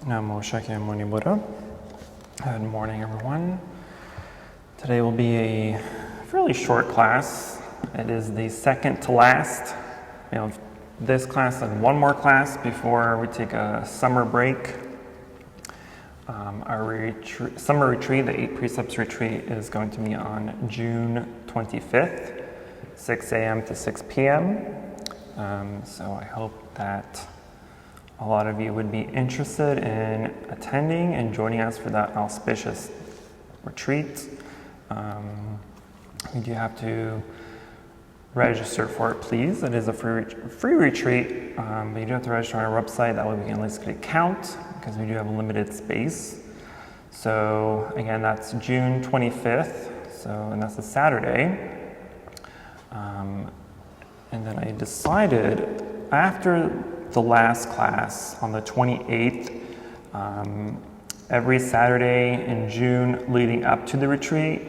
Namo Shakyamuni Buddha. Good morning, everyone. Today will be a fairly short class. It is the second to last. We have this class and one more class before we take a summer break. Our summer retreat, the 8 Precepts retreat, is going to be on June 25th, 6 a.m. to 6 p.m. So I hope that a lot of you would be interested in attending and joining us for that auspicious retreat. You do have to register for it, please. It is a free retreat, but you do have to register on our website. That way we can at least get a count, because we do have a limited space. So again, that's June 25th, and that's a Saturday. And then I decided after the last class on the 28th, every Saturday in June leading up to the retreat,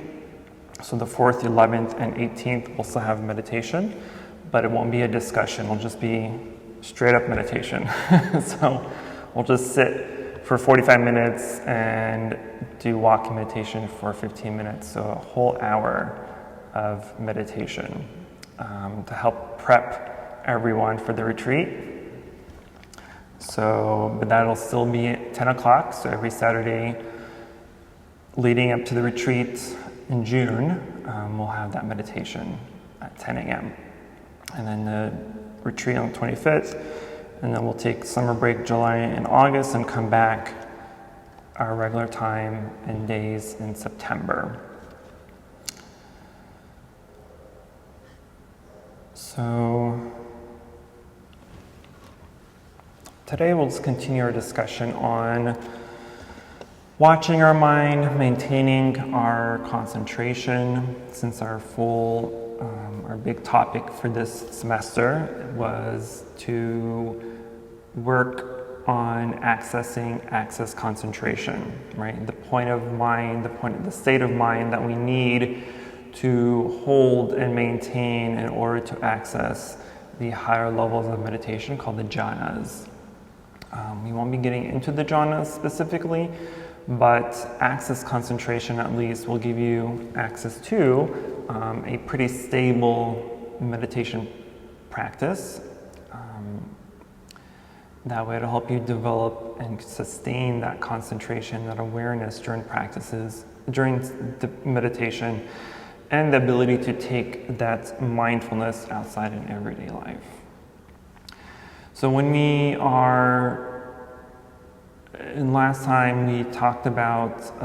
so the 4th, 11th, and 18th, we'll still have meditation, but it won't be a discussion. It'll just be straight up meditation. So we'll just sit for 45 minutes and do walking meditation for 15 minutes, so a whole hour of meditation to help prep everyone for the retreat. But that'll still be at 10 o'clock, so every Saturday leading up to the retreat in June, we'll have that meditation at 10 a.m. And then the retreat on the 25th, and then we'll take summer break July and August and come back our regular time and days in September. So today we'll just continue our discussion on watching our mind, maintaining our concentration, since our big topic for this semester was to work on access concentration, right? The point of mind, the state of mind that we need to hold and maintain in order to access the higher levels of meditation called the jhanas. We won't be getting into the jhanas specifically, but access concentration at least will give you access to a pretty stable meditation practice. That way it'll help you develop and sustain that concentration, that awareness during the meditation, and the ability to take that mindfulness outside in everyday life. So last time we talked a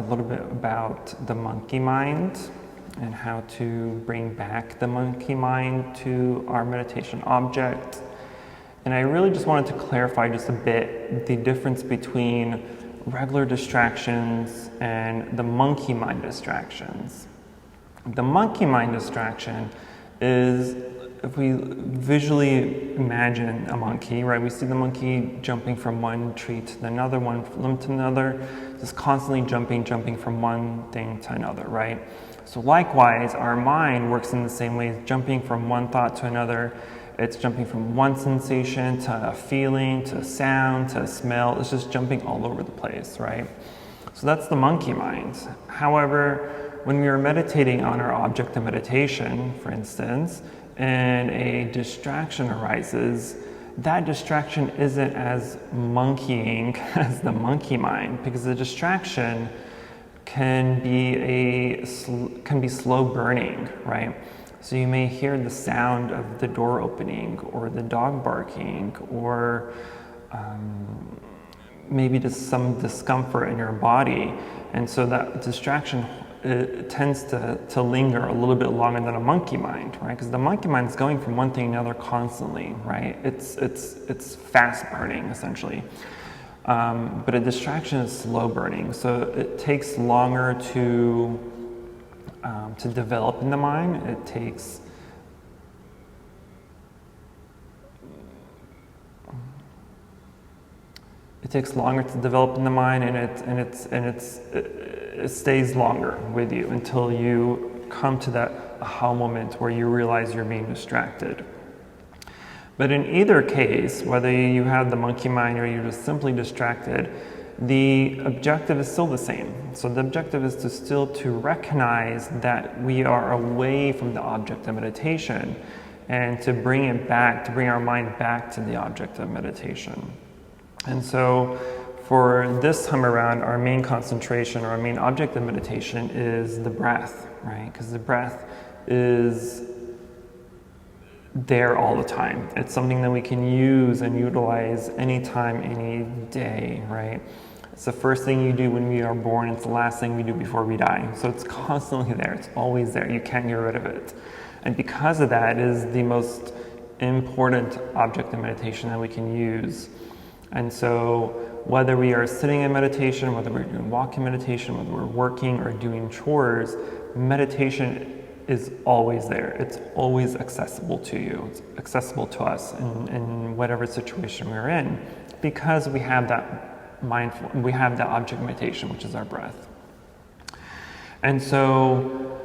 little bit about the monkey mind and how to bring back the monkey mind to our meditation object. And I really just wanted to clarify just a bit the difference between regular distractions and the monkey mind distractions. The monkey mind distraction is, if we visually imagine a monkey, right? We see the monkey jumping from one tree to another, one limb to another, just constantly jumping from one thing to another, right? So likewise, our mind works in the same way, jumping from one thought to another. It's jumping from one sensation to a feeling, to a sound, to a smell. It's just jumping all over the place, right? So that's the monkey mind. However, when we are meditating on our object of meditation, for instance, and a distraction arises, that distraction isn't as monkeying as the monkey mind, because the distraction can be slow burning, right? So you may hear the sound of the door opening or the dog barking, or maybe just some discomfort in your body, and so that distraction tends to linger a little bit longer than a monkey mind, right? Because the monkey mind is going from one thing to another constantly, right? It's fast burning essentially, but a distraction is slow burning, so it takes longer to develop in the mind. It takes longer to develop in the mind, and it stays longer with you until you come to that aha moment where you realize you're being distracted. But in either case, whether you have the monkey mind or you're just simply distracted, the objective is still the same. So the objective is to recognize that we are away from the object of meditation and to bring it back, to bring our mind back to the object of meditation. And so for this time around, our main concentration, or our main object of meditation is the breath, right? Because the breath is there all the time. It's something that we can use and utilize anytime, any day, right? It's the first thing you do when we are born. It's the last thing we do before we die. So it's constantly there. It's always there. You can't get rid of it. And because of that, it is the most important object of meditation that we can use. And so whether we are sitting in meditation, whether we're doing walking meditation, whether we're working or doing chores, meditation is always there. It's always accessible to you. It's accessible to us in whatever situation we're in, because we have that object of meditation, which is our breath. And so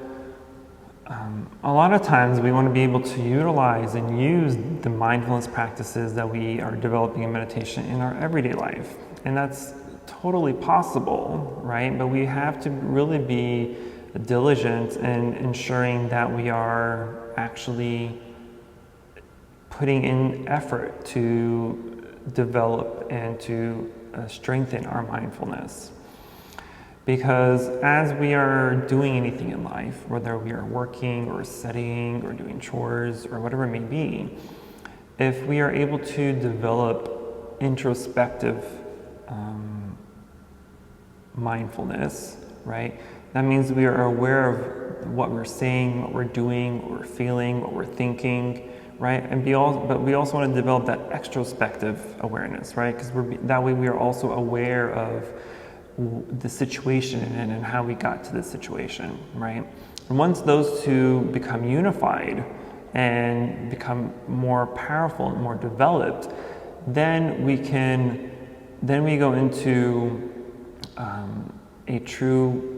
a lot of times we want to be able to utilize and use the mindfulness practices that we are developing in meditation in our everyday life. And that's totally possible, right? But we have to really be diligent in ensuring that we are actually putting in effort to develop and to strengthen our mindfulness. Because as we are doing anything in life, whether we are working or studying or doing chores or whatever it may be, if we are able to develop introspective mindfulness, right? That means we are aware of what we're saying, what we're doing, what we're feeling, what we're thinking, right? But we also want to develop that extrospective awareness, right? Because that way we are also aware of the situation and how we got to this situation, right? And once those two become unified and become more powerful and more developed, then we go into a true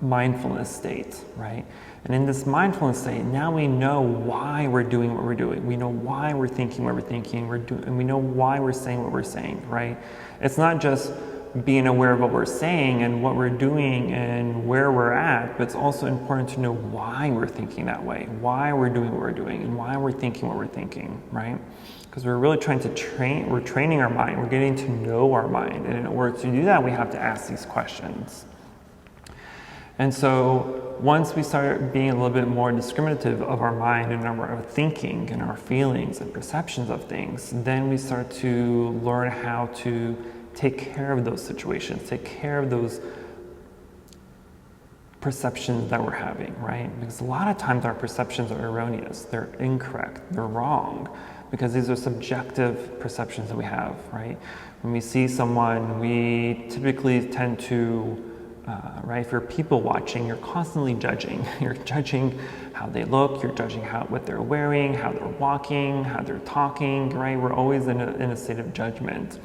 mindfulness state, right? And in this mindfulness state, now we know why we're doing what we're doing. We know why we're thinking what we're thinking, and we know why we're saying what we're saying, right? It's not just being aware of what we're saying and what we're doing and where we're at, but it's also important to know why we're thinking that way, why we're doing what we're doing, and why we're thinking what we're thinking, right? Because we're really trying to we're training our mind, we're getting to know our mind, and in order to do that, we have to ask these questions. And so once we start being a little bit more discriminative of our mind and our thinking and our feelings and perceptions of things, then we start to learn how to take care of those situations, take care of those perceptions that we're having, right? Because a lot of times our perceptions are erroneous, they're incorrect, they're wrong, because these are subjective perceptions that we have, right? When we see someone, we typically tend to right? If you're people watching, you're constantly judging. You're judging how they look, you're judging what they're wearing, how they're walking, how they're talking, right? We're always in a state of judgment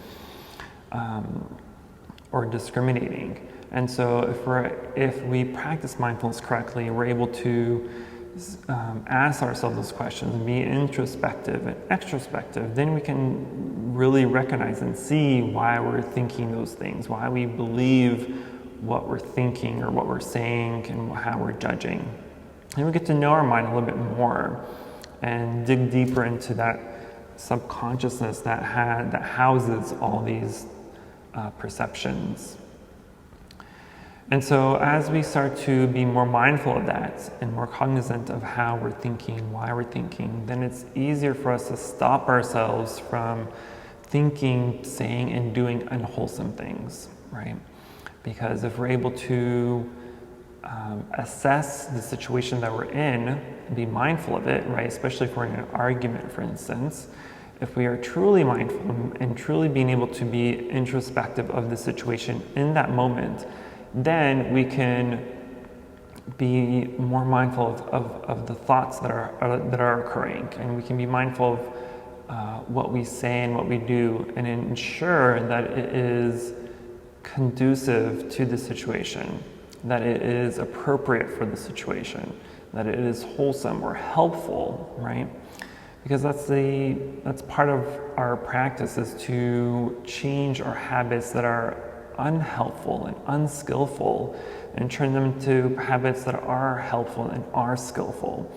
or discriminating. And so if we practice mindfulness correctly, we're able to ask ourselves those questions and be introspective and extrospective, then we can really recognize and see why we're thinking those things, why we believe what we're thinking or what we're saying and how we're judging. And we get to know our mind a little bit more and dig deeper into that subconsciousness that houses all these perceptions. And so as we start to be more mindful of that and more cognizant of how we're thinking, why we're thinking, then it's easier for us to stop ourselves from thinking, saying, and doing unwholesome things, right? Because if we're able to assess the situation that we're in and be mindful of it, right? Especially if we're in an argument, for instance, if we are truly mindful and truly being able to be introspective of the situation in that moment, then we can be more mindful of the thoughts that are occurring, and we can be mindful of what we say and what we do, and ensure that it is conducive to the situation, that it is appropriate for the situation, that it is wholesome or helpful, right? because that's part of our practice, is to change our habits that are unhelpful and unskillful and turn them into habits that are helpful and are skillful.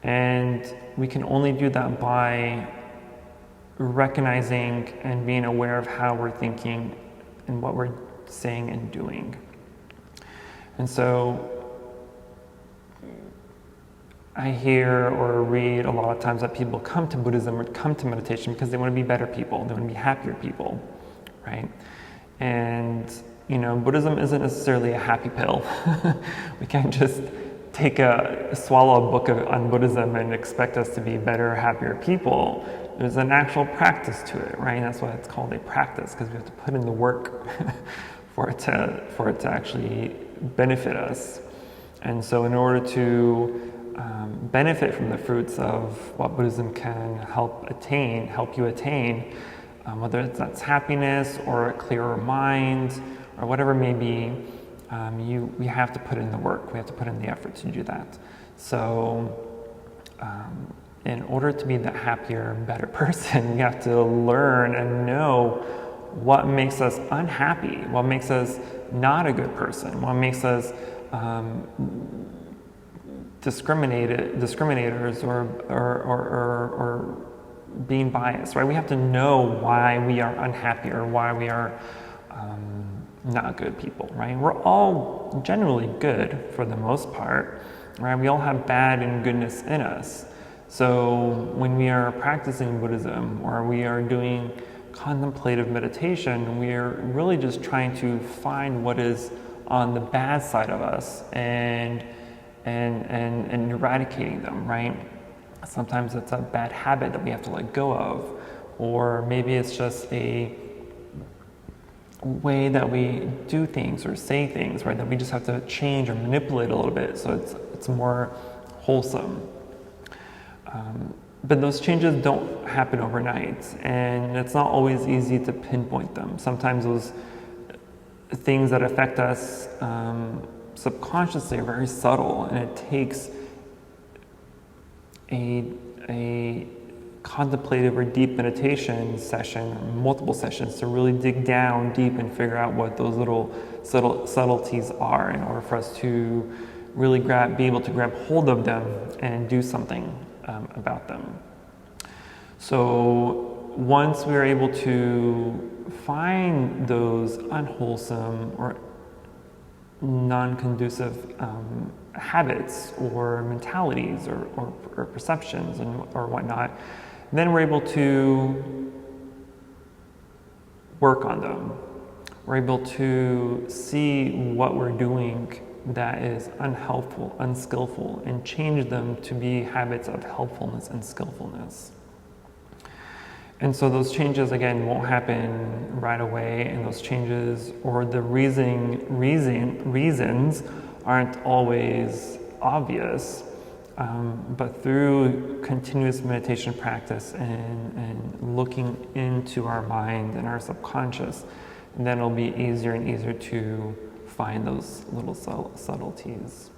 And we can only do that by recognizing and being aware of how we're thinking and what we're saying and doing. And so I hear or read a lot of times that people come to Buddhism or come to meditation because they want to be better people, they want to be happier people, right? And Buddhism isn't necessarily a happy pill. We can't just swallow a book on Buddhism and expect us to be better, happier people. There's an actual practice to it, right? And that's why it's called a practice, because we have to put in the work for it to actually benefit us. And so in order to benefit from the fruits of what Buddhism can help you attain, whether that's happiness or a clearer mind or whatever it may be, we have to put in the work, we have to put in the effort to do that. So in order to be the happier, better person, we have to learn and know what makes us unhappy, what makes us not a good person, what makes us discriminators or being biased, right? We have to know why we are unhappy or why we are not good people, right? We're all generally good for the most part, right? We all have bad and goodness in us. So when we are practicing Buddhism or we are doing contemplative meditation, we are really just trying to find what is on the bad side of us and eradicating them, right? Sometimes it's a bad habit that we have to let go of, or maybe it's just a way that we do things or say things, right? That we just have to change or manipulate a little bit so it's more wholesome. But those changes don't happen overnight, and it's not always easy to pinpoint them. Sometimes those things that affect us subconsciously are very subtle, and it takes a contemplative or deep meditation session, or multiple sessions, to really dig down deep and figure out what those little subtleties are in order for us to really be able to grab hold of them and do something about them. So once we are able to find those unwholesome or non-conducive habits or mentalities or perceptions or whatnot, then we're able to work on them. We're able to see what we're doing that is unhelpful, unskillful, and change them to be habits of helpfulness and skillfulness. And so those changes, again, won't happen right away, and those changes or the reasons aren't always obvious, but through continuous meditation practice and looking into our mind and our subconscious, then it'll be easier and easier to find those little subtleties.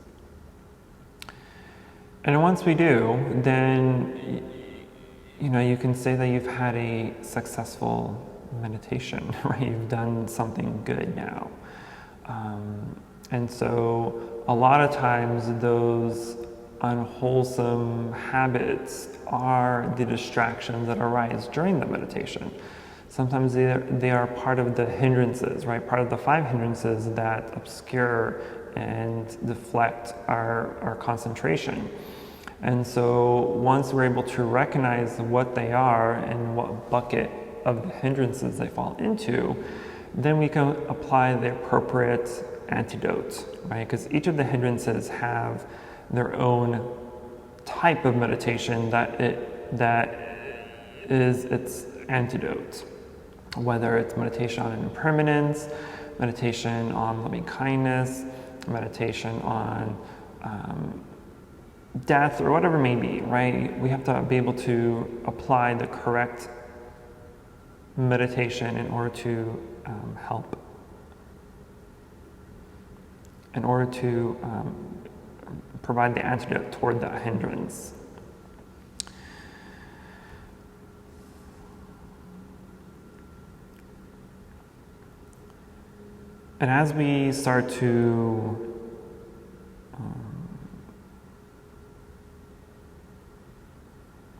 And once we do, then you can say that you've had a successful meditation, right? You've done something good now. And so a lot of times those unwholesome habits are the distractions that arise during the meditation. Sometimes they are part of the hindrances, right? Part of the 5 hindrances that obscure and deflect our concentration. And so once we're able to recognize what they are and what bucket of the hindrances they fall into, then we can apply the appropriate antidote, right? Because each of the hindrances have their own type of meditation that is its antidote. Whether it's meditation on impermanence, meditation on loving kindness, meditation on death, or whatever it may be, right? We have to be able to apply the correct meditation in order to provide the antidote toward that hindrance. And as we start to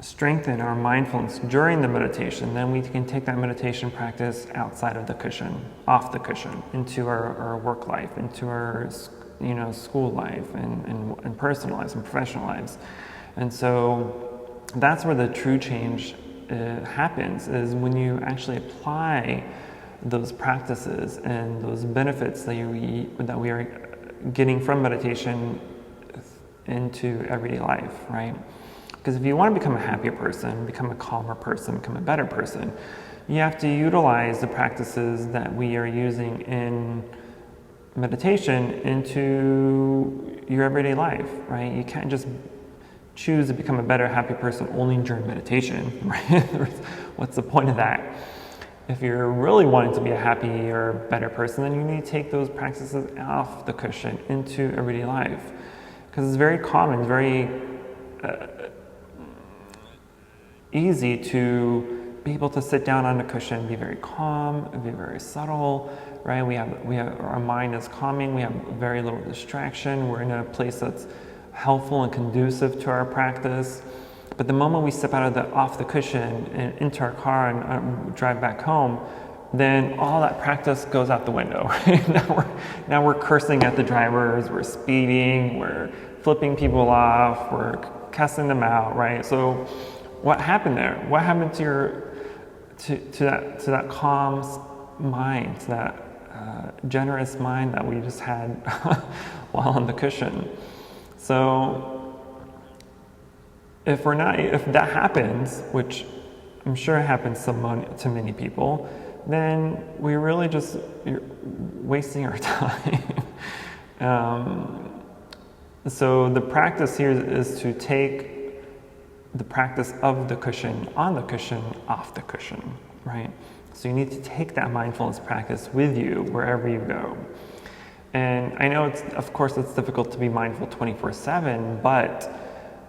strengthen our mindfulness during the meditation, then we can take that meditation practice outside of the cushion, off the cushion, into our work life, into our school life, and personal lives and professional lives. And so that's where the true change happens, is when you actually apply those practices and those benefits that we are getting from meditation into everyday life, right? Because if you want to become a happier person, become a calmer person, become a better person, you have to utilize the practices that we are using in meditation into your everyday life, right? You can't just choose to become a better, happy person only during meditation, right? What's the point of that? If you're really wanting to be a happy or better person, then you need to take those practices off the cushion into everyday life. Because it's very common, very easy to be able to sit down on a cushion, be very calm, be very subtle, right? We have our mind is calming, we have very little distraction, we're in a place that's helpful and conducive to our practice. But the moment we step off the cushion and into our car and drive back home, then all that practice goes out the window. Right? Now we're cursing at the drivers, we're speeding, we're flipping people off, we're cussing them out, right? So what happened there? What happened to that calm mind, to that generous mind that we just had while on the cushion? So if that happens, which I'm sure happens to many people, then we're really just wasting our time. So the practice here is to take the practice of the cushion, on the cushion, off the cushion, right? So you need to take that mindfulness practice with you wherever you go. And I know of course it's difficult to be mindful 24/7, but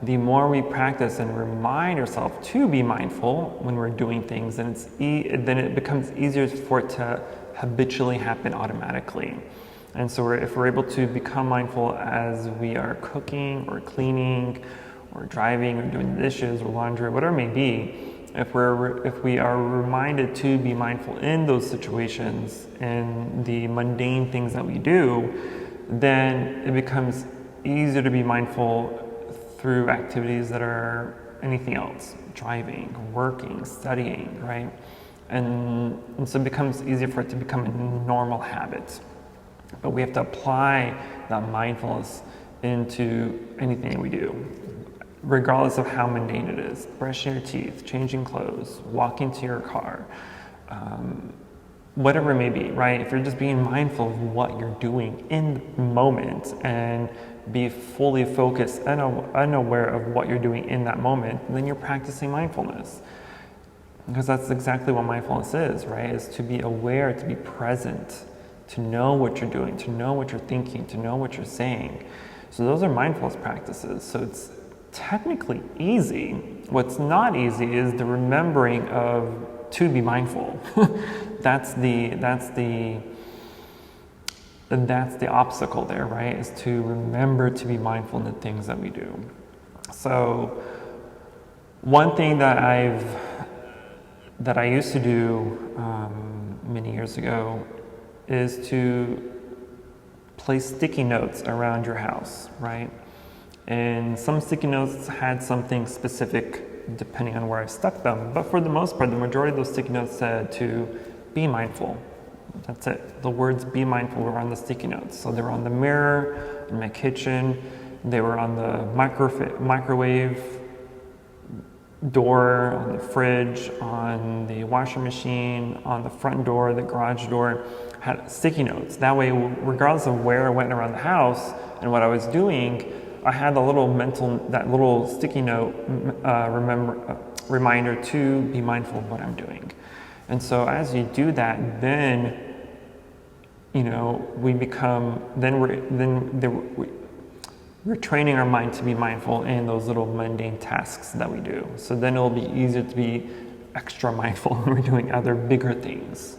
the more we practice and remind ourselves to be mindful when we're doing things, then it becomes easier for it to habitually happen automatically. And so if we're able to become mindful as we are cooking or cleaning or driving or doing dishes or laundry, whatever it may be, if we are reminded to be mindful in those situations and the mundane things that we do, then it becomes easier to be mindful through activities that are anything else, driving, working, studying, right? And so it becomes easier for it to become a normal habit. But we have to apply that mindfulness into anything that we do, regardless of how mundane it is. Brushing your teeth, changing clothes, walking to your car, whatever it may be, right? If you're just being mindful of what you're doing in the moment and be fully focused and unaware of what you're doing in that moment, then you're practicing mindfulness. Because that's exactly what mindfulness is, right? Is to be aware, to be present, to know what you're doing, to know what you're thinking, to know what you're saying. So those are mindfulness practices. So it's technically easy. What's not easy is the remembering to be mindful. That's the obstacle there, right? Is to remember to be mindful in the things that we do. So one thing that I used to do many years ago is to place sticky notes around your house, right? And some sticky notes had something specific depending on where I stuck them, but for the most part, the majority of those sticky notes said to be mindful. That's it. The words "be mindful" were on the sticky notes. So they were on the mirror in my kitchen, they were on the microwave door, on the fridge, on the washing machine, on the front door, the garage door, had sticky notes. That way, regardless of where I went around the house and what I was doing, I had that little sticky note reminder to be mindful of what I'm doing. And so as you do that, then we're training our mind to be mindful in those little mundane tasks that we do. So then it'll be easier to be extra mindful when we're doing other bigger things.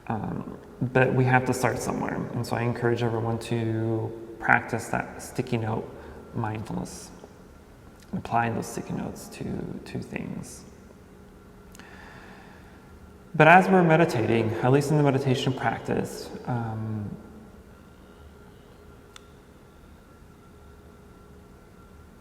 But we have to start somewhere. And so I encourage everyone to practice that sticky note mindfulness, applying those sticky notes to things. But as we're meditating, at least in the meditation practice,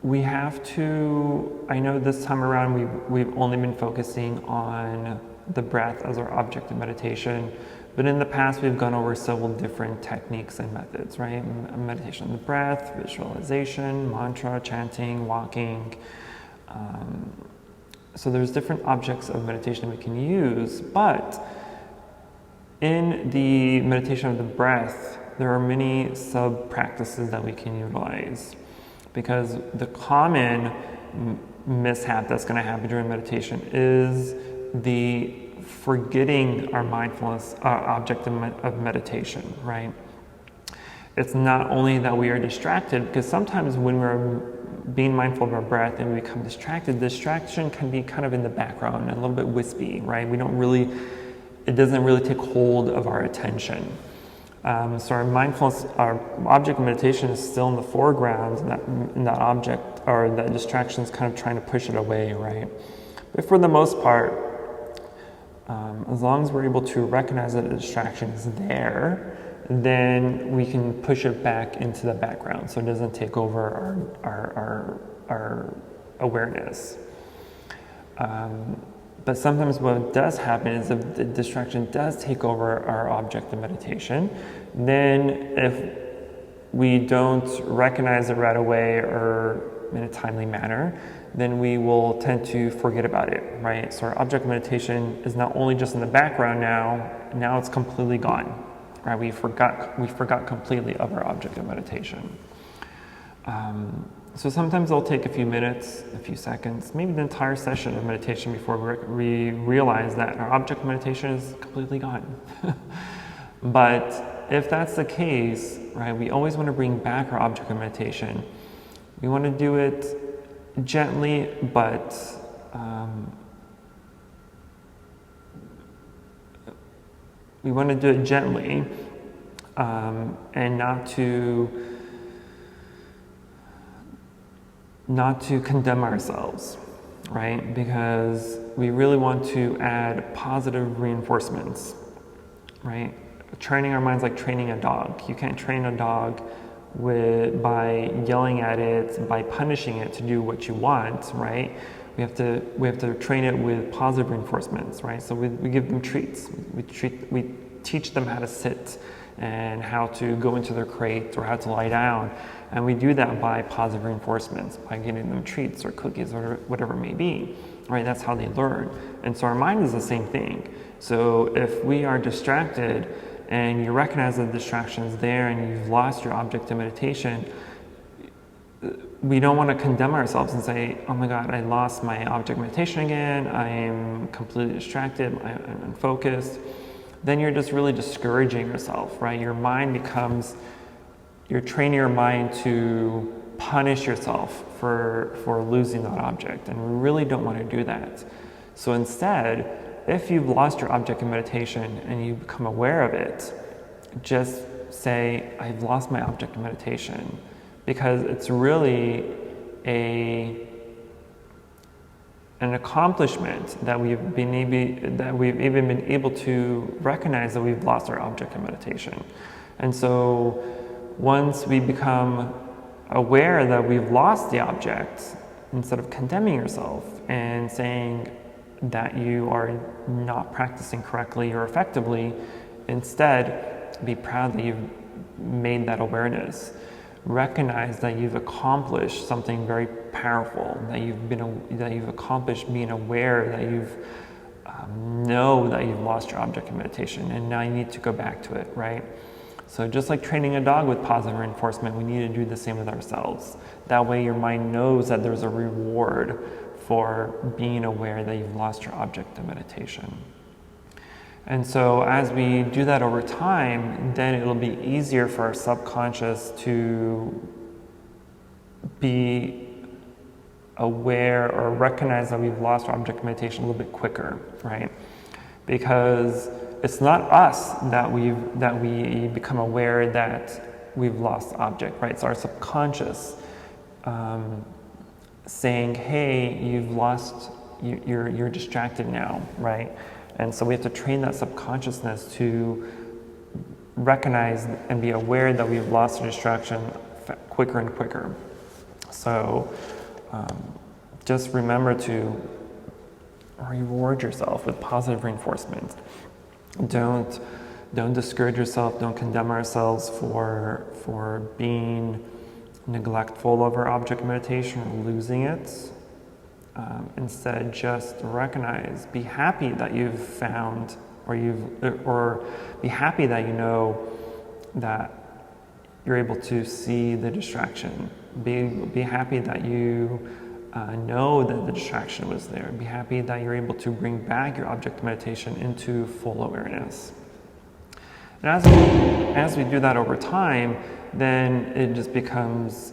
we have to, I know this time around we've only been focusing on the breath as our object of meditation, but in the past we've gone over several different techniques and methods, right? Meditation on the breath, visualization, mantra, chanting, walking. So there's different objects of meditation we can use, but in the meditation of the breath, there are many sub-practices that we can utilize. Because the common mishap that's going to happen during meditation is the forgetting our mindfulness, our object of meditation, right? It's not only that we are distracted, because sometimes when we're being mindful of our breath and we become distracted, distraction can be kind of in the background and a little bit wispy, right? It doesn't really take hold of our attention. So our mindfulness, our object of meditation is still in the foreground, and that object or that distraction is kind of trying to push it away, right? But for the most part, as long as we're able to recognize that the distraction is there, then we can push it back into the background so it doesn't take over our awareness. But sometimes what does happen is if the distraction does take over our object of meditation, then if we don't recognize it right away or in a timely manner, then we will tend to forget about it, right? So our object of meditation is not only just in the background now it's completely gone, right? We forgot completely of our object of meditation. So sometimes it'll take a few minutes, a few seconds, maybe the entire session of meditation before we realize that our object of meditation is completely gone. But if that's the case, right, we always want to bring back our object of meditation. We want to do it gently, but we want to do it gently and not to condemn ourselves, right? Because we really want to add positive reinforcements, right? Training our minds like training a dog. You can't train a dog by yelling at it, by punishing it to do what you want, right? We have to train it with positive reinforcements, right? So we give them treats. We teach them how to sit and how to go into their crate or how to lie down. And we do that by positive reinforcements, by giving them treats or cookies or whatever it may be, right? That's how they learn. And so our mind is the same thing. So if we are distracted and you recognize that the distraction is there and you've lost your object of meditation, we don't want to condemn ourselves and say, oh my God, I lost my object of meditation again. I am completely distracted. I'm unfocused. Then you're just really discouraging yourself, right? You're training your mind to punish yourself for losing that object, and we really don't want to do that. So instead, if you've lost your object of meditation and you become aware of it, just say, I've lost my object of meditation, because it's really an accomplishment that we've even been able to recognize that we've lost our object of meditation. And so once we become aware that we've lost the object, instead of condemning yourself and saying that you are not practicing correctly or effectively, instead be proud that you've made that awareness. Recognize that you've accomplished something very powerful, that you've accomplished being aware that know that you've lost your object of meditation, and now you need to go back to it, right? So just like training a dog with positive reinforcement, we need to do the same with ourselves. That way your mind knows that there's a reward for being aware that you've lost your object of meditation. And so as we do that over time, then it'll be easier for our subconscious to be aware or recognize that we've lost our object of meditation a little bit quicker, right? Because it's not us that we become aware that we've lost the object, right? It's our subconscious saying, hey, you've lost, you're distracted now, right? And so we have to train that subconsciousness to recognize and be aware that we've lost a distraction quicker and quicker. So just remember to reward yourself with positive reinforcement. Don't discourage yourself, don't condemn ourselves for being neglectful of our object meditation or losing it. Instead, just recognize, be happy that you've found, or be happy that you know that you're able to see the distraction. Be happy that you know that the distraction was there. Be happy that you're able to bring back your object meditation into full awareness. And as we do that over time, then it just becomes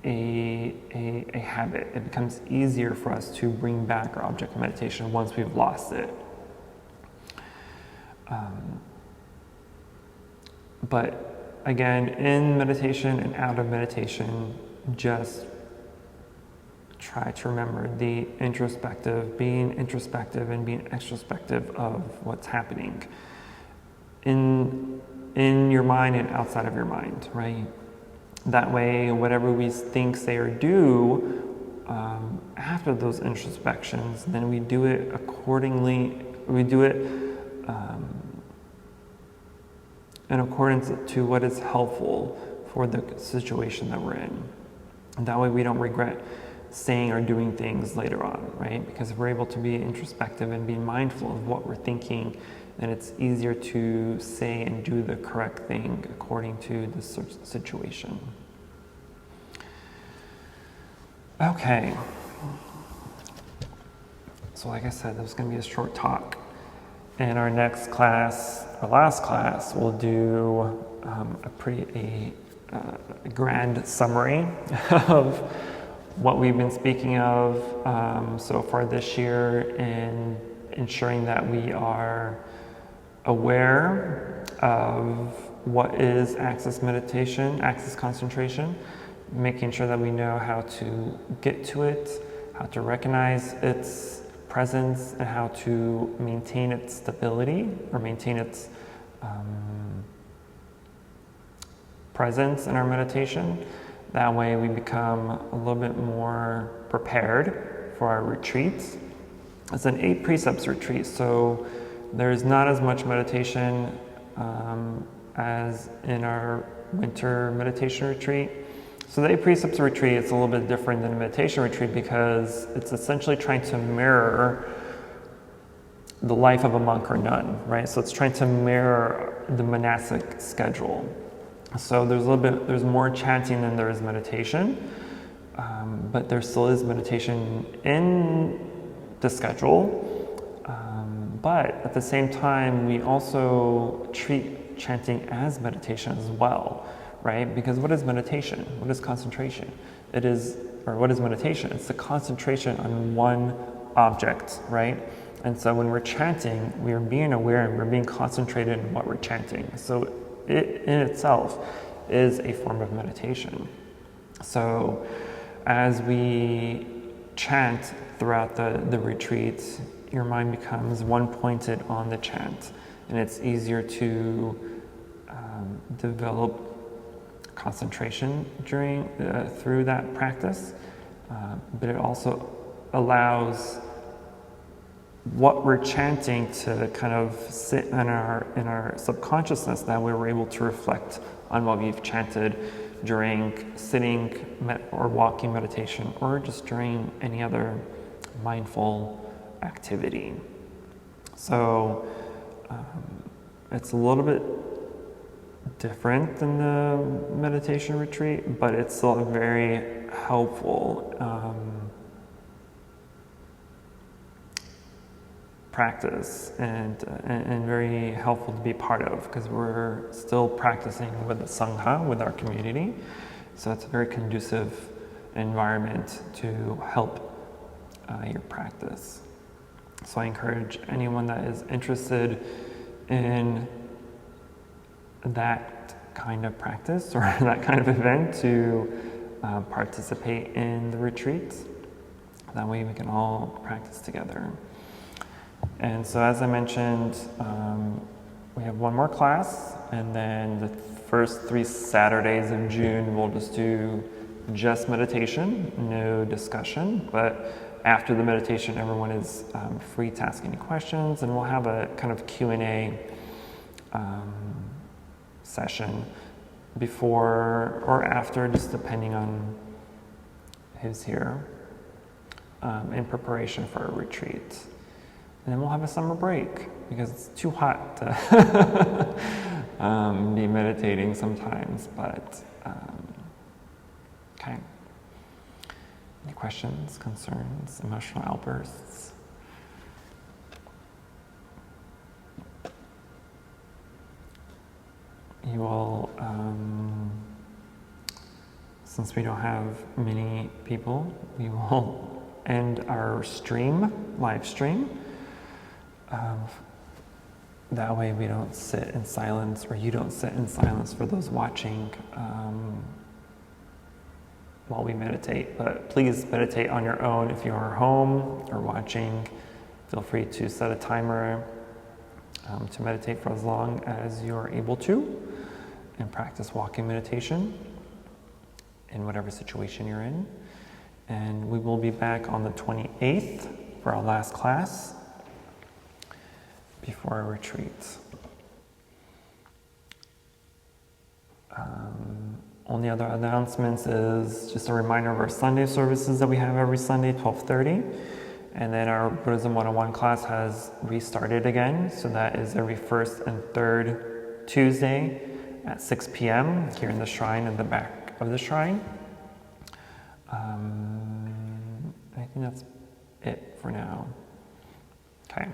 a habit. It becomes easier for us to bring back our object meditation once we've lost it. But again, in meditation and out of meditation, just try to remember being introspective and being extrospective of what's happening in your mind and outside of your mind, right? That way, whatever we think, say, or do after those introspections, then we do it accordingly. We do it in accordance to what is helpful for the situation that we're in. And that way we don't regret saying or doing things later on, right? Because if we're able to be introspective and be mindful of what we're thinking, then it's easier to say and do the correct thing according to the situation. Okay. So like I said, this is going to be a short talk. In our next class, our last class, we'll do a grand summary of what we've been speaking of so far this year, and ensuring that we are aware of what is access meditation, access concentration, making sure that we know how to get to it, how to recognize its presence, and how to maintain its stability or maintain its presence in our meditation. That way we become a little bit more prepared for our retreats. It's an 8 precepts retreat, so there's not as much meditation as in our winter meditation retreat. So the 8 precepts retreat, it's a little bit different than a meditation retreat because it's essentially trying to mirror the life of a monk or nun, right? So it's trying to mirror the monastic schedule. So there's more chanting than there is meditation, but there still is meditation in the schedule. But at the same time, we also treat chanting as meditation as well, right? Because what is meditation? What is concentration? What is meditation? It's the concentration on one object, right? And so when we're chanting, we are being aware and we're being concentrated in what we're chanting. So it in itself is a form of meditation. So as we chant throughout the retreat, your mind becomes one pointed on the chant, and it's easier to develop concentration through that practice, but it also allows what we're chanting to kind of sit in our subconsciousness, that way we're able to reflect on what we've chanted during sitting or walking meditation, or just during any other mindful activity. So it's a little bit different than the meditation retreat, but it's still very helpful practice and very helpful to be part of, because we're still practicing with the Sangha, with our community. So it's a very conducive environment to help your practice. So I encourage anyone that is interested in that kind of practice or that kind of event to participate in the retreat. That way we can all practice together. And so as I mentioned, we have one more class, and then the first 3 Saturdays of June we'll just do just meditation, no discussion. But after the meditation, everyone is free to ask any questions, and we'll have a kind of Q&A session before or after, just depending on who's here, in preparation for a retreat. And then we'll have a summer break because it's too hot to be meditating sometimes, but okay. Any questions, concerns, emotional outbursts? You will, since we don't have many people, we will end our live stream. That way we don't sit in silence, or you don't sit in silence for those watching while we meditate. But please meditate on your own. If you are home or watching, feel free to set a timer to meditate for as long as you're able to, and practice walking meditation in whatever situation you're in. And we will be back on the 28th for our last class before our retreat. Only other announcements is just a reminder of our Sunday services that we have every Sunday, 12:30. And then our Buddhism 101 class has restarted again. So that is every first and third Tuesday at 6 p.m. here in the shrine, in the back of the shrine. I think that's it for now. Okay.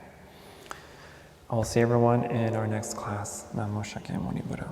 I will see everyone in our next class. Namo Shakyamuni Buddha.